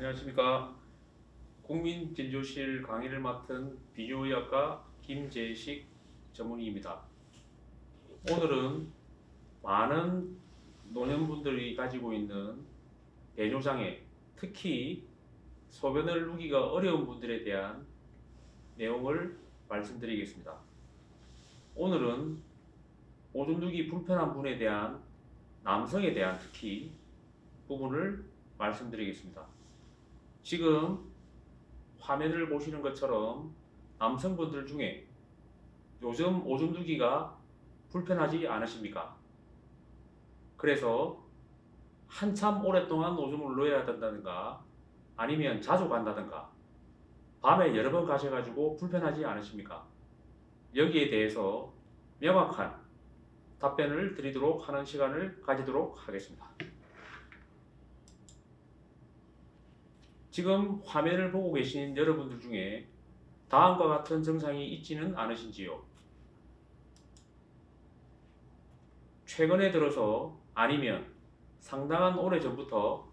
안녕하십니까. 국민진료실 강의를 맡은 비뇨의학과 김재식 전문의입니다. 오늘은 많은 노년분들이 가지고 있는 배뇨장애, 특히 소변을 누기가 어려운 분들에 대한 내용을 말씀드리겠습니다. 오늘은 오줌 누기 불편한 분에 대한, 남성에 대한 특히 부분을 말씀드리겠습니다. 지금 화면을 보시는 것처럼 남성분들 중에 요즘 오줌 누기가 불편하지 않으십니까? 그래서 한참 오랫동안 오줌을 누워야 된다든가 아니면 자주 간다든가 밤에 여러 번 가셔가지고 불편하지 않으십니까? 여기에 대해서 명확한 답변을 드리도록 하는 시간을 가지도록 하겠습니다. 지금 화면을 보고 계신 여러분들 중에 다음과 같은 증상이 있지는 않으신지요? 최근에 들어서 아니면 상당한 오래 전부터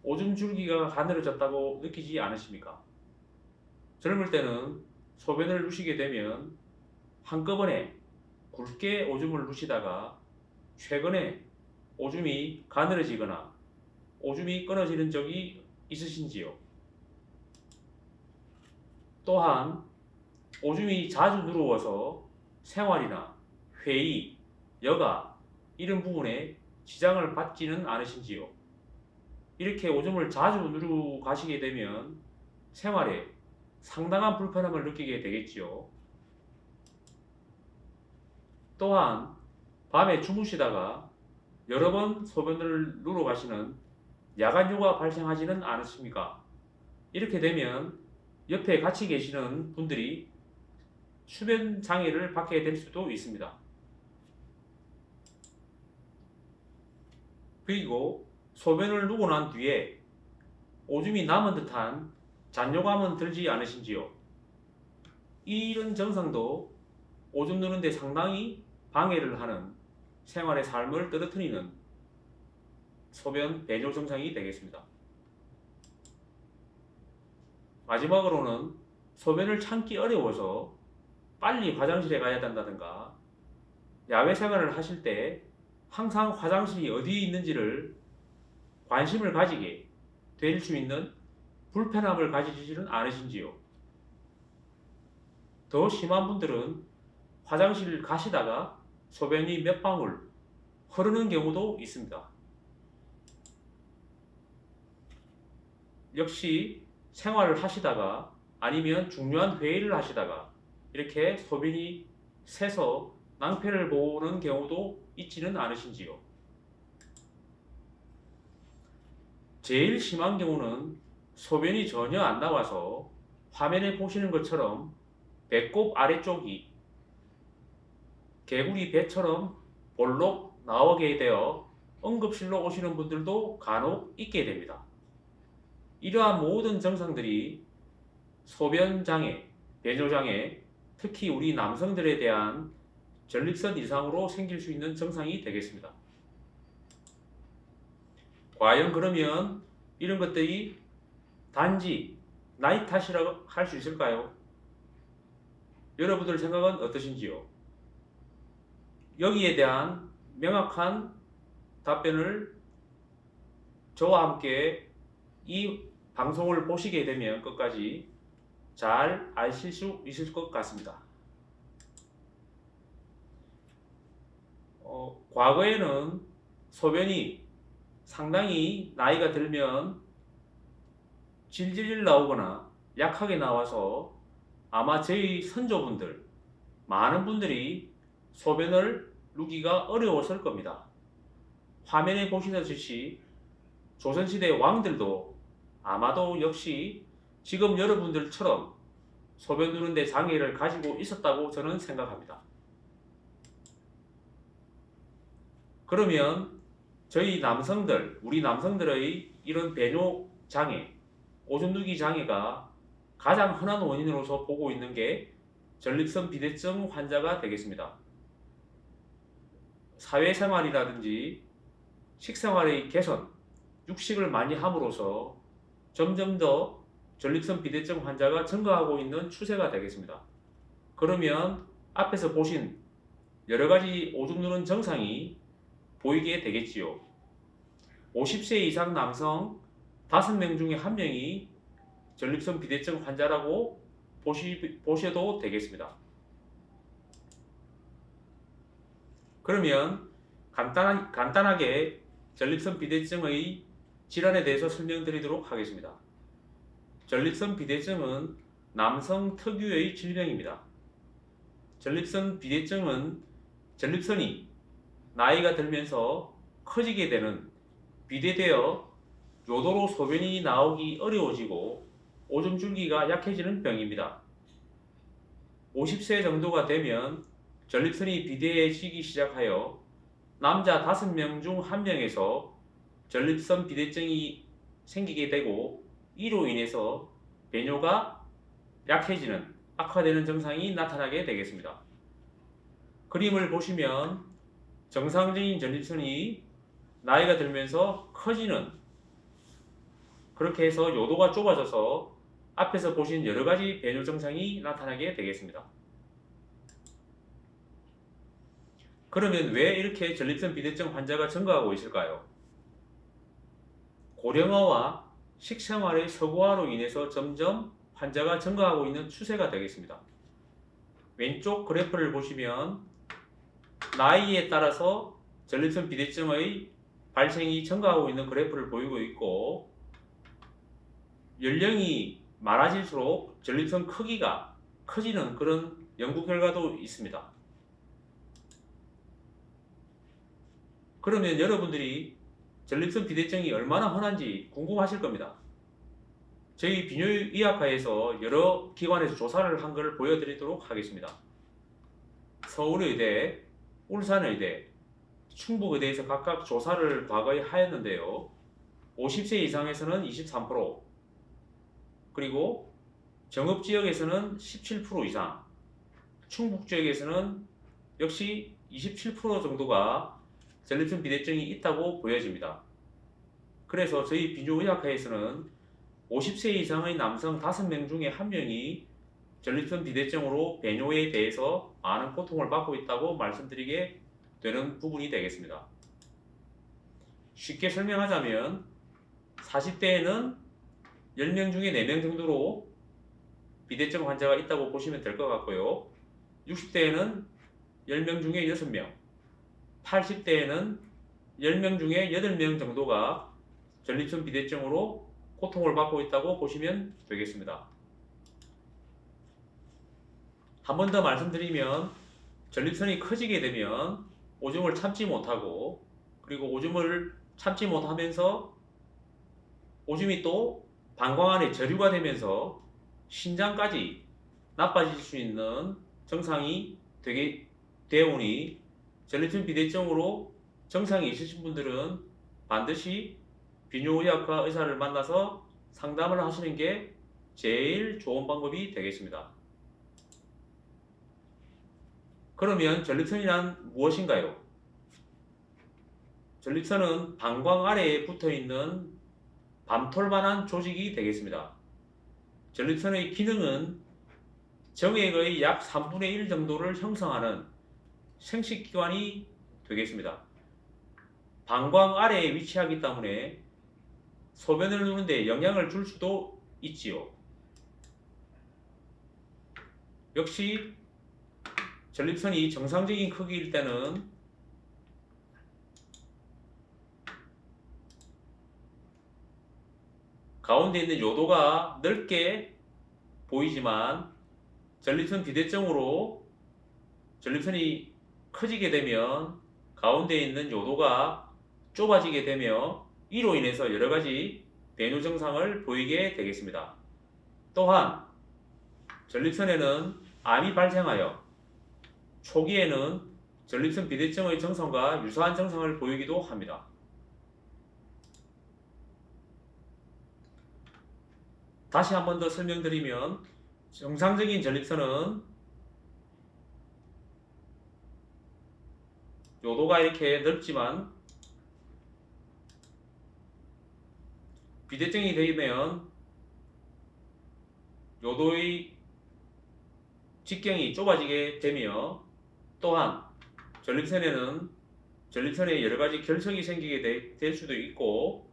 오줌 줄기가 가늘어졌다고 느끼지 않으십니까? 젊을 때는 소변을 누시게 되면 한꺼번에 굵게 오줌을 누시다가 최근에 오줌이 가늘어지거나 오줌이 끊어지는 적이 있으신지요? 또한 오줌이 자주 누러워서 생활이나 회의, 여가 이런 부분에 지장을 받지는 않으신지요? 이렇게 오줌을 자주 누르고 가시게 되면 생활에 상당한 불편함을 느끼게 되겠지요. 또한 밤에 주무시다가 여러 번 소변을 누러 가시는 야간요가 발생하지는 않으십니까? 이렇게 되면 옆에 같이 계시는 분들이 수면 장애를 받게 될 수도 있습니다. 그리고 소변을 누고 난 뒤에 오줌이 남은 듯한 잔뇨감은 들지 않으신지요? 이런 증상도 오줌 누는데 상당히 방해를 하는 생활의 삶을 떨어뜨리는 소변 배뇨 증상이 되겠습니다. 마지막으로는 소변을 참기 어려워서 빨리 화장실에 가야 된다든가 야외 생활을 하실 때 항상 화장실이 어디에 있는지를 관심을 가지게 될 수 있는 불편함을 가지지는 않으신지요? 더 심한 분들은 화장실 가시다가 소변이 몇 방울 흐르는 경우도 있습니다. 역시 생활을 하시다가 아니면 중요한 회의를 하시다가 이렇게 소변이 새서 낭패를 보는 경우도 있지는 않으신지요? 제일 심한 경우는 소변이 전혀 안 나와서 화면에 보시는 것처럼 배꼽 아래쪽이 개구리 배처럼 볼록 나오게 되어 응급실로 오시는 분들도 간혹 있게 됩니다. 이러한 모든 증상들이 소변장애, 배뇨장애, 특히 우리 남성들에 대한 전립선 이상으로 생길 수 있는 증상이 되겠습니다. 과연 그러면 이런 것들이 단지 나이 탓이라고 할 수 있을까요? 여러분들 생각은 어떠신지요? 여기에 대한 명확한 답변을 저와 함께 이 방송을 보시게 되면 끝까지 잘 아실 수 있을 것 같습니다. 과거에는 소변이 상당히 나이가 들면 질질 나오거나 약하게 나와서 아마 저희 선조분들, 많은 분들이 소변을 누기가 어려웠을 겁니다. 화면에 보시듯이 조선시대 왕들도 아마도 역시 지금 여러분들처럼 소변 누는데 장애를 가지고 있었다고 저는 생각합니다. 그러면 저희 남성들, 우리 남성들의 이런 배뇨 장애, 오줌 누기 장애가 가장 흔한 원인으로서 보고 있는 게 전립선 비대증 환자가 되겠습니다. 사회생활이라든지 식생활의 개선, 육식을 많이 함으로써 점점 더 전립선 비대증 환자가 증가하고 있는 추세가 되겠습니다. 그러면 앞에서 보신 여러 가지 오줌 누는 증상이 보이게 되겠지요. 50세 이상 남성 5명 중에 1명이 전립선 비대증 환자라고 보셔도 되겠습니다. 그러면 간단하게 전립선 비대증의 질환에 대해서 설명드리도록 하겠습니다. 전립선 비대증은 남성 특유의 질병입니다. 전립선 비대증은 전립선이 나이가 들면서 커지게 되는 비대되어 요도로 소변이 나오기 어려워지고 오줌 줄기가 약해지는 병입니다. 50세 정도가 되면 전립선이 비대해지기 시작하여 남자 5명 중 1명에서 전립선 비대증이 생기게 되고 이로 인해서 배뇨가 약해지는 악화되는 증상이 나타나게 되겠습니다. 그림을 보시면 정상적인 전립선이 나이가 들면서 커지는, 그렇게 해서 요도가 좁아져서 앞에서 보신 여러 가지 배뇨 증상이 나타나게 되겠습니다. 그러면 왜 이렇게 전립선 비대증 환자가 증가하고 있을까요? 고령화와 식생활의 서구화로 인해서 점점 환자가 증가하고 있는 추세가 되겠습니다. 왼쪽 그래프를 보시면 나이에 따라서 전립선 비대증의 발생이 증가하고 있는 그래프를 보이고 있고, 연령이 많아질수록 전립선 크기가 커지는 그런 연구 결과도 있습니다. 그러면 여러분들이 전립선 비대증이 얼마나 흔한지 궁금하실 겁니다. 저희 비뇨의학과에서 여러 기관에서 조사를 한 것을 보여드리도록 하겠습니다. 서울의대, 울산의대, 충북의대에서 각각 조사를 과거에 하였는데요. 50세 이상에서는 23%, 그리고 정읍지역에서는 17% 이상, 충북지역에서는 역시 27% 정도가 전립선 비대증이 있다고 보여집니다. 그래서 저희 비뇨의학과에서는 50세 이상의 남성 5명 중에 1명이 전립선 비대증으로 배뇨에 대해서 많은 고통을 받고 있다고 말씀드리게 되는 부분이 되겠습니다. 쉽게 설명하자면 40대에는 10명 중에 4명 정도로 비대증 환자가 있다고 보시면 될 것 같고요. 60대에는 10명 중에 6명, 80대에는 10명 중에 8명 정도가 전립선 비대증으로 고통을 받고 있다고 보시면 되겠습니다. 한 번 더 말씀드리면 전립선이 커지게 되면 오줌을 참지 못하고, 그리고 오줌을 참지 못하면서 오줌이 또 방광 안에 저류가 되면서 신장까지 나빠질 수 있는 증상이 되오니 전립선 비대증으로 증상이 있으신 분들은 반드시 비뇨의학과 의사를 만나서 상담을 하시는 게 제일 좋은 방법이 되겠습니다. 그러면 전립선이란 무엇인가요? 전립선은 방광 아래에 붙어있는 밤톨만한 조직이 되겠습니다. 전립선의 기능은 정액의 약 3분의 1 정도를 형성하는 생식기관이 되겠습니다. 방광 아래에 위치하기 때문에 소변을 누는데 영향을 줄 수도 있지요. 역시 전립선이 정상적인 크기일 때는 가운데 있는 요도가 넓게 보이지만 전립선 비대증으로 전립선이 커지게 되면 가운데 있는 요도가 좁아지게 되며 이로 인해서 여러가지 배뇨 증상을 보이게 되겠습니다. 또한 전립선에는 암이 발생하여 초기에는 전립선 비대증의 증상과 유사한 증상을 보이기도 합니다. 다시 한 번 더 설명드리면 정상적인 전립선은 요도가 이렇게 넓지만 비대증이 되면 요도의 직경이 좁아지게 되며, 또한 전립선에 여러 가지 결석이 생기게 될 수도 있고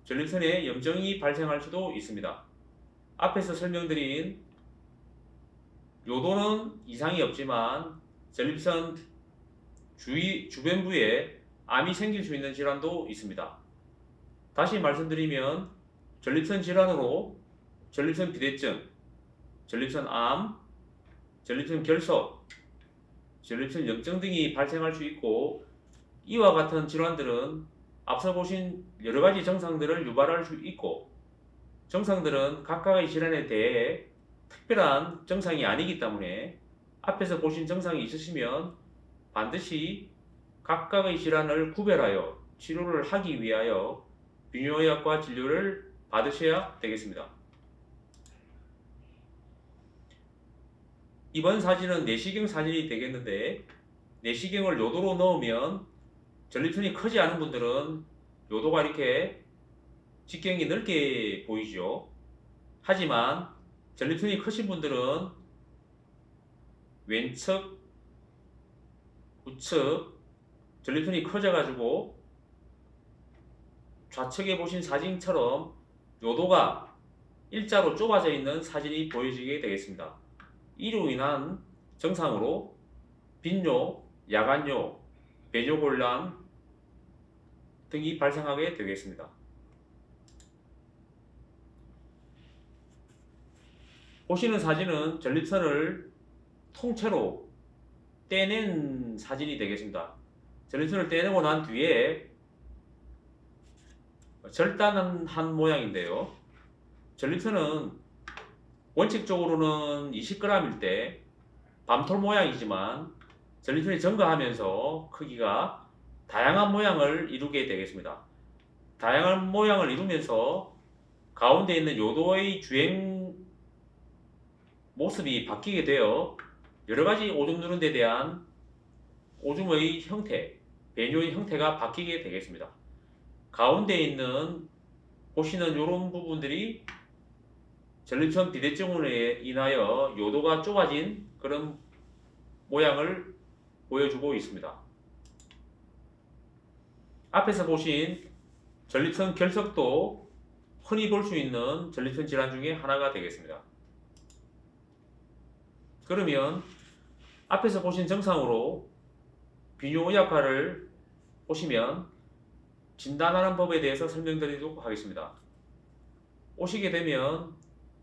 전립선에 염증이 발생할 수도 있습니다. 앞에서 설명드린 요도는 이상이 없지만 전립선 주변부에 암이 생길 수 있는 질환도 있습니다. 다시 말씀드리면 전립선 질환으로 전립선 비대증, 전립선암, 전립선 결석, 전립선 염증 등이 발생할 수 있고, 이와 같은 질환들은 앞서 보신 여러 가지 증상들을 유발할 수 있고, 증상들은 각각의 질환에 대해 특별한 증상이 아니기 때문에 앞에서 보신 증상이 있으시면 반드시 각각의 질환을 구별하여 치료를 하기 위하여 비뇨의학과 진료를 받으셔야 되겠습니다. 이번 사진은 내시경 사진이 되겠는데, 내시경을 요도로 넣으면 전립선이 크지 않은 분들은 요도가 이렇게 직경이 넓게 보이죠. 하지만 전립선이 크신 분들은 왼측, 우측 전립선이 커져가지고 좌측에 보신 사진처럼 요도가 일자로 좁아져 있는 사진이 보여지게 되겠습니다. 이로 인한 증상으로 빈뇨, 야간뇨, 배뇨곤란 등이 발생하게 되겠습니다. 보시는 사진은 전립선을 통째로 떼낸 사진이 되겠습니다. 전립선을 떼내고 난 뒤에 절단한 모양인데요. 전립선은 원칙적으로는 20g일 때 밤톨 모양이지만 전립선이 증가하면서 크기가 다양한 모양을 이루게 되겠습니다. 다양한 모양을 이루면서 가운데 있는 요도의 주행 모습이 바뀌게 되어 여러가지 오줌 누는 데 대한 오줌의 형태, 배뇨의 형태가 바뀌게 되겠습니다. 가운데 있는 보시는 이런 부분들이 전립선 비대증으로 인하여 요도가 좁아진 그런 모양을 보여주고 있습니다. 앞에서 보신 전립선 결석도 흔히 볼 수 있는 전립선 질환 중에 하나가 되겠습니다. 그러면 앞에서 보신 증상으로 비뇨의학과를 오시면 진단하는 법에 대해서 설명드리도록 하겠습니다. 오시게 되면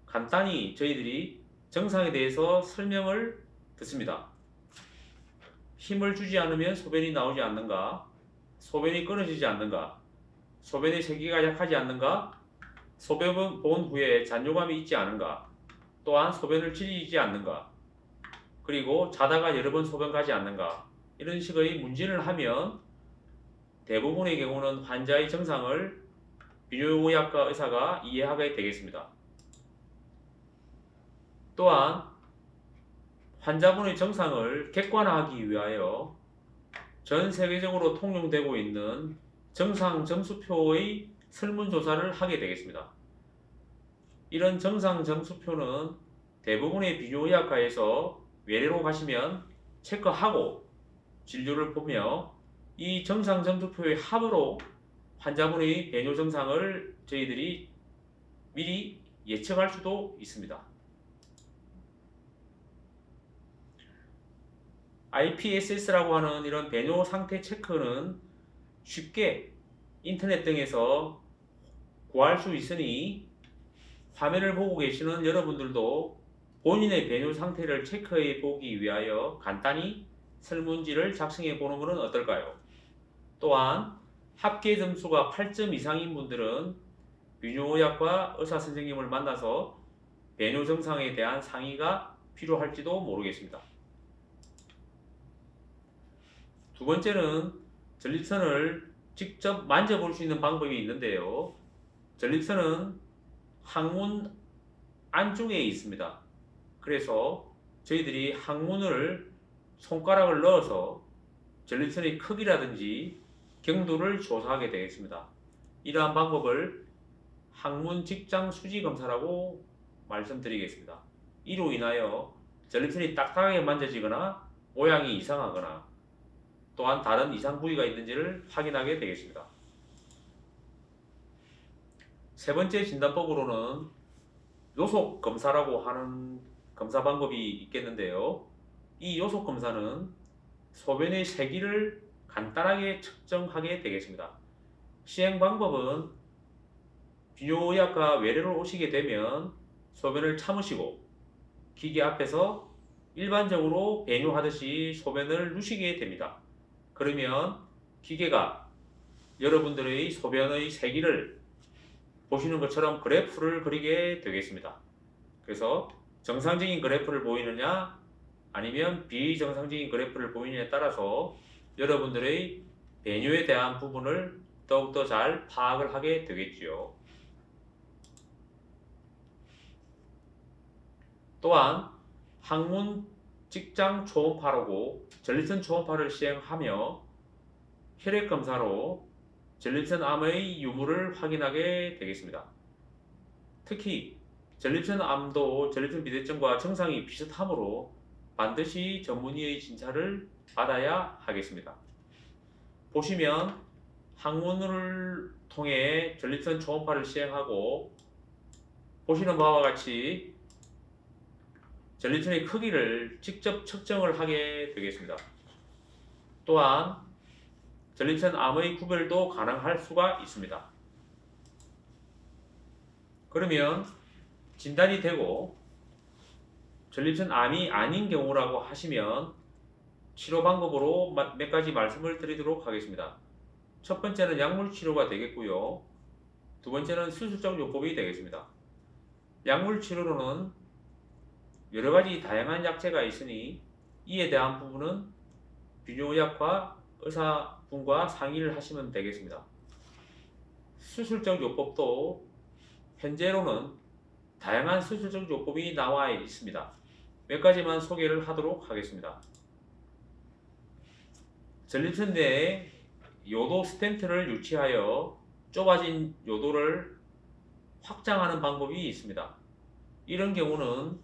간단히 저희들이 증상에 대해서 설명을 듣습니다. 힘을 주지 않으면 소변이 나오지 않는가? 소변이 끊어지지 않는가? 소변의 세기가 약하지 않는가? 소변을 본 후에 잔뇨감이 있지 않은가? 또한 소변을 지리지 않는가? 그리고 자다가 여러 번 소변 가지 않는가? 이런 식의 문진을 하면 대부분의 경우는 환자의 증상을 비뇨의학과 의사가 이해하게 되겠습니다. 또한 환자분의 증상을 객관화하기 위하여 전 세계적으로 통용되고 있는 증상 점수표의 설문조사를 하게 되겠습니다. 이런 증상 점수표는 대부분의 비뇨의학과에서 외래로 가시면 체크하고 진료를 보며 이 증상 점수표의 합으로 환자분의 배뇨 증상을 저희들이 미리 예측할 수도 있습니다. IPSS라고 하는 이런 배뇨 상태 체크는 쉽게 인터넷 등에서 구할 수 있으니 화면을 보고 계시는 여러분들도 본인의 배뇨 상태를 체크해 보기 위하여 간단히 설문지를 작성해 보는 것은 어떨까요? 또한 합계 점수가 8점 이상인 분들은 비뇨의학과 의사 선생님을 만나서 배뇨 증상에 대한 상의가 필요할지도 모르겠습니다. 두 번째는 전립선을 직접 만져볼 수 있는 방법이 있는데요. 전립선은 항문 안쪽에 있습니다. 그래서 저희들이 항문을 손가락을 넣어서 전립선의 크기라든지 경도를 조사하게 되겠습니다. 이러한 방법을 항문 직장 수지 검사라고 말씀드리겠습니다. 이로 인하여 전립선이 딱딱하게 만져지거나 모양이 이상하거나 또한 다른 이상 부위가 있는지를 확인하게 되겠습니다. 세 번째 진단법으로는 요속 검사라고 하는 검사 방법이 있겠는데요. 이 요속 검사는 소변의 세기를 간단하게 측정하게 되겠습니다. 시행 방법은 비뇨의학과 외래로 오시게 되면 소변을 참으시고 기계 앞에서 일반적으로 배뇨하듯이 소변을 누시게 됩니다. 그러면 기계가 여러분들의 소변의 세기를 보시는 것처럼 그래프를 그리게 되겠습니다. 그래서 정상적인 그래프를 보이느냐 아니면 비정상적인 그래프를 보이느냐에 따라서 여러분들의 배뇨에 대한 부분을 더욱더 잘 파악을 하게 되겠지요. 또한 항문 직장 초음파라고 전립선 초음파를 시행하며 혈액 검사로 전립선 암의 유무를 확인하게 되겠습니다. 특히 전립선 암도 전립선 비대증과 증상이 비슷하므로 반드시 전문의의 진찰을 받아야 하겠습니다. 보시면 항문을 통해 전립선 초음파를 시행하고 보시는 바와 같이 전립선의 크기를 직접 측정을 하게 되겠습니다. 또한 전립선 암의 구별도 가능할 수가 있습니다. 그러면 진단이 되고 전립선 암이 아닌 경우라고 하시면 치료 방법으로 몇 가지 말씀을 드리도록 하겠습니다. 첫 번째는 약물 치료가 되겠고요. 두 번째는 수술적 요법이 되겠습니다. 약물 치료로는 여러 가지 다양한 약제가 있으니 이에 대한 부분은 비뇨의학과 의사분과 상의를 하시면 되겠습니다. 수술적 요법도 현재로는 다양한 수술적 요법이 나와 있습니다. 몇 가지만 소개를 하도록 하겠습니다. 전립선 내에 요도 스텐트를 유치하여 좁아진 요도를 확장하는 방법이 있습니다. 이런 경우는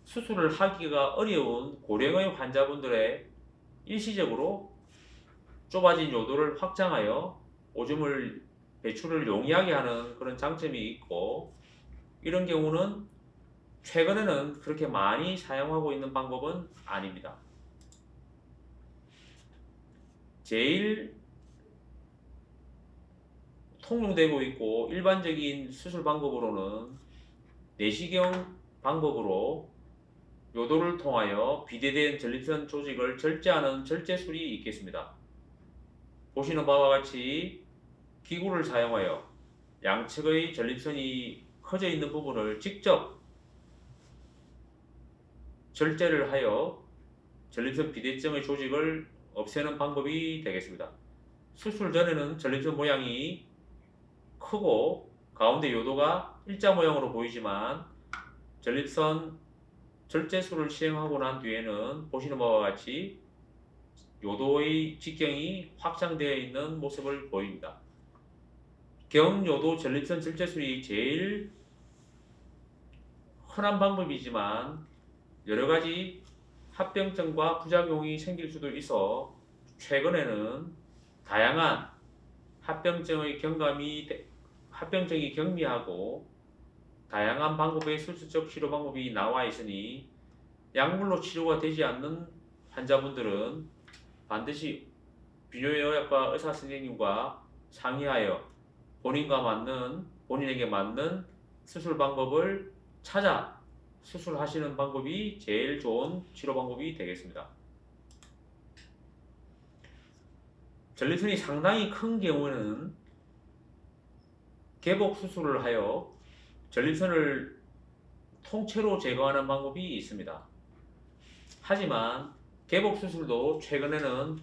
수술을 하기가 어려운 고령의 환자분들의 일시적으로 좁아진 요도를 확장하여 오줌을 배출을 용이하게 하는 그런 장점이 있고, 이런 경우는 최근에는 그렇게 많이 사용하고 있는 방법은 아닙니다. 제일 통용되고 있고 일반적인 수술 방법으로는 내시경 방법으로 요도를 통하여 비대된 전립선 조직을 절제하는 절제술이 있겠습니다. 보시는 바와 같이 기구를 사용하여 양측의 전립선이 커져 있는 부분을 직접 절제를 하여 전립선 비대증의 조직을 없애는 방법이 되겠습니다. 수술 전에는 전립선 모양이 크고 가운데 요도가 일자 모양으로 보이지만 전립선 절제술을 시행하고 난 뒤에는 보시는 바와 같이 요도의 직경이 확장되어 있는 모습을 보입니다. 경요도 전립선 절제술이 제일 흔한 방법이지만 여러가지 합병증과 부작용이 생길 수도 있어 최근에는 다양한 합병증이 경미하고 다양한 방법의 수술적 치료 방법이 나와 있으니 약물로 치료가 되지 않는 환자분들은 반드시 비뇨의학과 의사 선생님과 상의하여 본인에게 맞는 수술 방법을 찾아 수술하시는 방법이 제일 좋은 치료 방법이 되겠습니다. 전립선이 상당히 큰 경우에는 개복 수술을 하여 전립선을 통째로 제거하는 방법이 있습니다. 하지만 개복 수술도 최근에는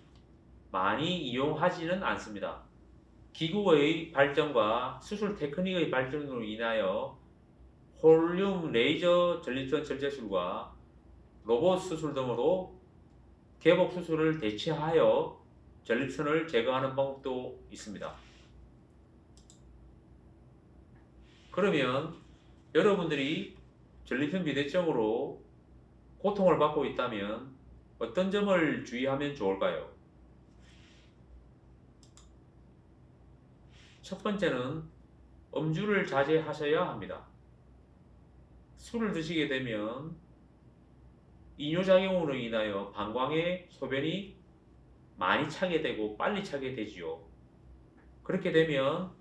많이 이용하지는 않습니다. 기구의 발전과 수술 테크닉의 발전으로 인하여 홀륨 레이저 전립선 절제술과 로봇 수술 등으로 개복 수술을 대체하여 전립선을 제거하는 방법도 있습니다. 그러면 여러분들이 전립선 비대증으로 고통을 받고 있다면 어떤 점을 주의하면 좋을까요? 첫 번째는 음주를 자제하셔야 합니다. 술을 드시게 되면 이뇨작용으로 인하여 방광에 소변이 많이 차게 되고 빨리 차게 되지요. 그렇게 되면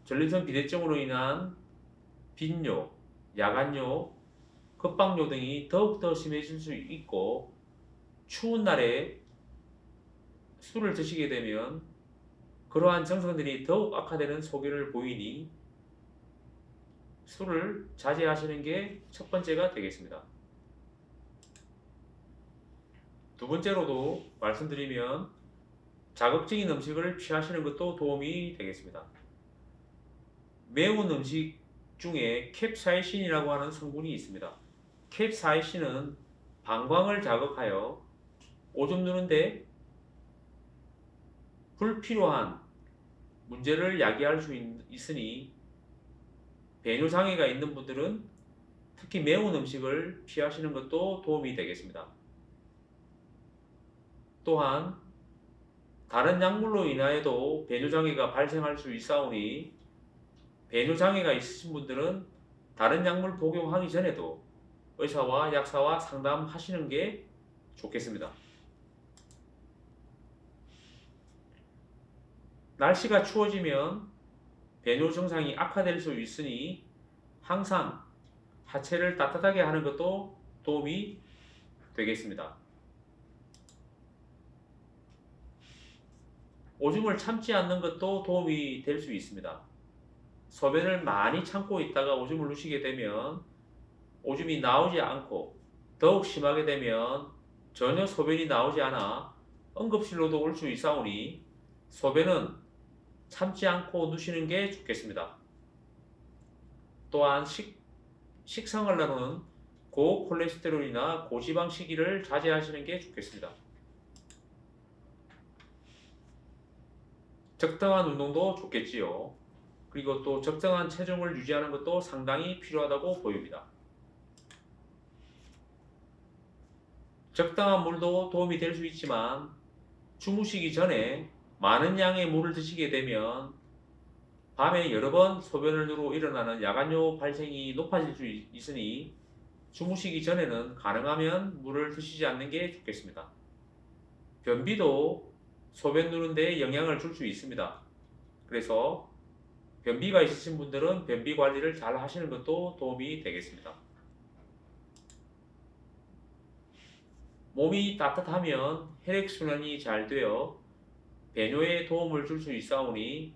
전립선 비대증으로 인한 빈뇨, 야간뇨, 급박뇨 등이 더욱더 심해질 수 있고, 추운 날에 술을 드시게 되면 그러한 증상들이 더욱 악화되는 소견을 보이니 술을 자제하시는 게 첫 번째가 되겠습니다. 두 번째로도 말씀드리면 자극적인 음식을 피하시는 것도 도움이 되겠습니다. 매운 음식 중에 캡사이신이라고 하는 성분이 있습니다. 캡사이신은 방광을 자극하여 오줌 누는데 불필요한 문제를 야기할 수 있으니 배뇨장애가 있는 분들은 특히 매운 음식을 피하시는 것도 도움이 되겠습니다. 또한 다른 약물로 인하여도 배뇨장애가 발생할 수 있사오니 배뇨장애가 있으신 분들은 다른 약물 복용하기 전에도 의사와 약사와 상담하시는 게 좋겠습니다. 날씨가 추워지면 배뇨 증상이 악화될 수 있으니 항상 하체를 따뜻하게 하는 것도 도움이 되겠습니다. 오줌을 참지 않는 것도 도움이 될 수 있습니다. 소변을 많이 참고 있다가 오줌을 누시게 되면 오줌이 나오지 않고 더욱 심하게 되면 전혀 소변이 나오지 않아 응급실로도 올 수 있사오니 소변은 참지 않고 누시는 게 좋겠습니다. 또한 식성을 나누는 고콜레스테롤이나 고지방 식이를 자제하시는 게 좋겠습니다. 적당한 운동도 좋겠지요. 그리고 또 적정한 체중을 유지하는 것도 상당히 필요하다고 보입니다. 적당한 물도 도움이 될 수 있지만 주무시기 전에 많은 양의 물을 드시게 되면 밤에 여러 번 소변을 누르고 일어나는 야간뇨 발생이 높아질 수 있으니 주무시기 전에는 가능하면 물을 드시지 않는 게 좋겠습니다. 변비도 소변 누는 데 영향을 줄 수 있습니다. 그래서 변비가 있으신 분들은 변비 관리를 잘 하시는 것도 도움이 되겠습니다. 몸이 따뜻하면 혈액순환이 잘 되어 배뇨에 도움을 줄 수 있사오니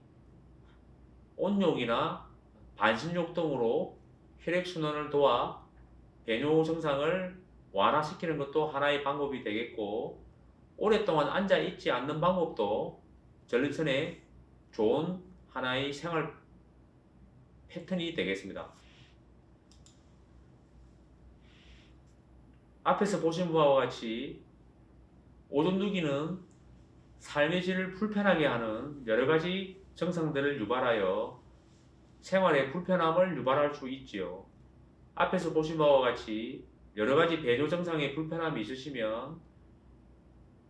온욕이나 반신욕 등으로 혈액순환을 도와 배뇨 증상을 완화시키는 것도 하나의 방법이 되겠고, 오랫동안 앉아 있지 않는 방법도 전립선에 좋은 하나의 생활 패턴이 되겠습니다. 앞에서 보신 바와 같이 오줌 누기는 삶의 질을 불편하게 하는 여러 가지 증상들을 유발하여 생활에 불편함을 유발할 수 있지요. 앞에서 보신 바와 같이 여러 가지 배뇨 증상에 불편함이 있으시면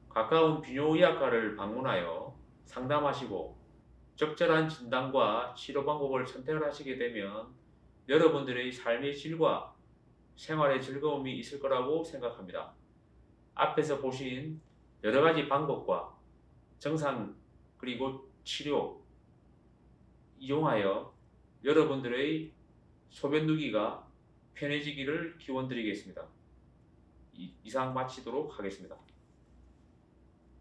가까운 비뇨의학과를 방문하여 상담하시고 적절한 진단과 치료 방법을 선택을 하시게 되면 여러분들의 삶의 질과 생활의 즐거움이 있을 거라고 생각합니다. 앞에서 보신 여러 가지 방법과 증상 그리고 치료 이용하여 여러분들의 소변 누기가 편해지기를 기원드리겠습니다. 이상 마치도록 하겠습니다.